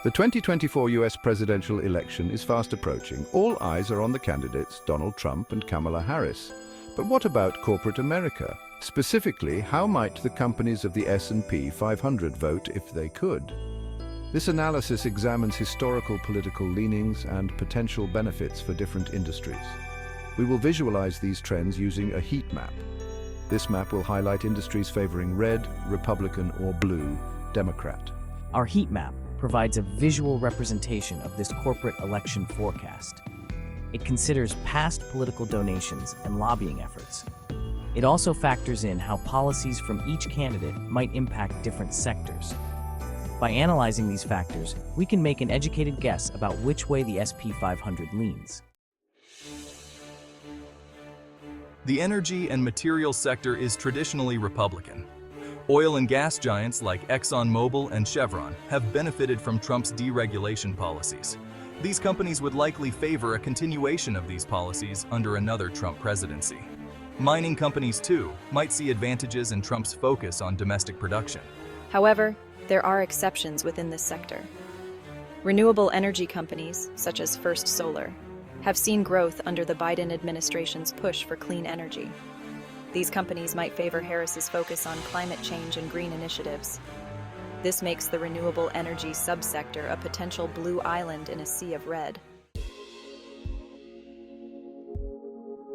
The 2024 US presidential election is fast approaching. All eyes are on the candidates Donald Trump and Kamala Harris. But what about corporate America? Specifically, how might the companies of the S&P 500 vote if they could? This analysis examines historical political leanings and potential benefits for different industries. We will visualize these trends using a heat map. This map will highlight industries favoring red, Republican, or blue, Democrat. Our heat map provides a visual representation of this corporate election forecast. It considers past political donations and lobbying efforts. It also factors in how policies from each candidate might impact different sectors. By analyzing these factors, we can make an educated guess about which way the SP 500 leans. The energy and materials sector is traditionally Republican. Oil and gas giants like ExxonMobil and Chevron have benefited from Trump's deregulation policies. These companies would likely favor a continuation of these policies under another Trump presidency. Mining companies, too, might see advantages in Trump's focus on domestic production. However, there are exceptions within this sector. Renewable energy companies, such as First Solar, have seen growth under the Biden administration's push for clean energy. These companies might favor Harris's focus on climate change and green initiatives. This makes the renewable energy subsector a potential blue island in a sea of red.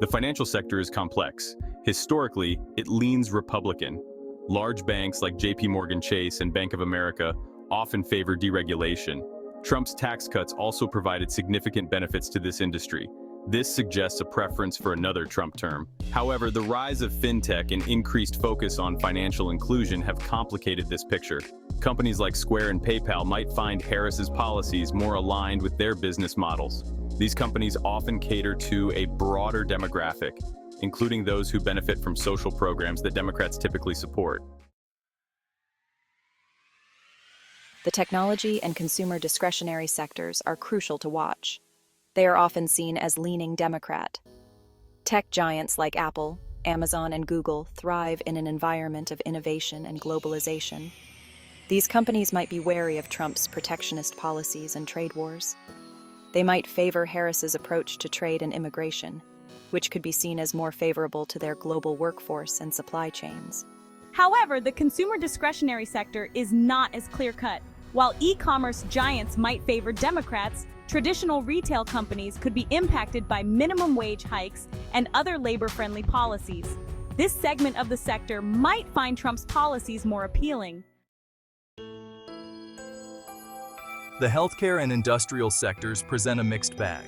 The financial sector is complex. Historically, it leans Republican. Large banks like JP Morgan Chase and Bank of America often favor deregulation. Trump's tax cuts also provided significant benefits to this industry. This suggests a preference for another Trump term. However, the rise of fintech and increased focus on financial inclusion have complicated this picture. Companies like Square and PayPal might find Harris's policies more aligned with their business models. These companies often cater to a broader demographic, including those who benefit from social programs that Democrats typically support. The technology and consumer discretionary sectors are crucial to watch. They are often seen as leaning Democrat. Tech giants like Apple, Amazon, and Google thrive in an environment of innovation and globalization. These companies might be wary of Trump's protectionist policies and trade wars. They might favor Harris's approach to trade and immigration, which could be seen as more favorable to their global workforce and supply chains. However, the consumer discretionary sector is not as clear-cut. While e-commerce giants might favor Democrats, traditional retail companies could be impacted by minimum wage hikes and other labor-friendly policies. This segment of the sector might find Trump's policies more appealing. The healthcare and industrial sectors present a mixed bag.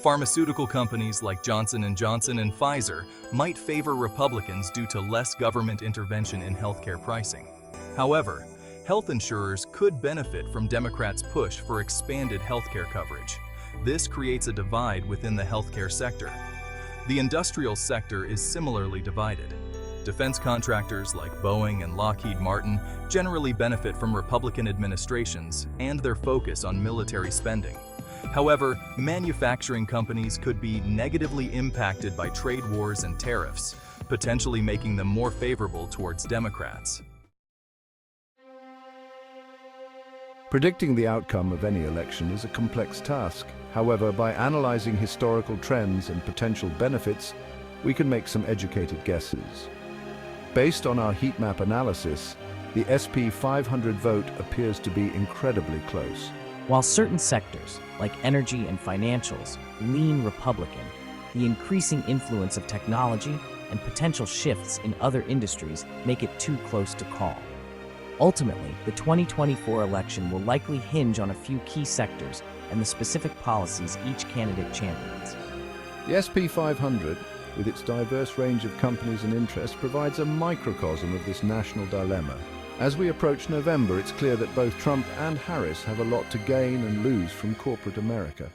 Pharmaceutical companies like Johnson & Johnson and Pfizer might favor Republicans due to less government intervention in healthcare pricing. However, health insurers could benefit from Democrats' push for expanded healthcare coverage. This creates a divide within the healthcare sector. The industrial sector is similarly divided. Defense contractors like Boeing and Lockheed Martin generally benefit from Republican administrations and their focus on military spending. However, manufacturing companies could be negatively impacted by trade wars and tariffs, potentially making them more favorable towards Democrats. Predicting the outcome of any election is a complex task. However, by analyzing historical trends and potential benefits, we can make some educated guesses. Based on our heat map analysis, the SP 500 vote appears to be incredibly close. While certain sectors, like energy and financials, lean Republican, the increasing influence of technology and potential shifts in other industries make it too close to call. Ultimately, the 2024 election will likely hinge on a few key sectors and the specific policies each candidate champions. The SP 500, with its diverse range of companies and interests, provides a microcosm of this national dilemma. As we approach November, it's clear that both Trump and Harris have a lot to gain and lose from corporate America.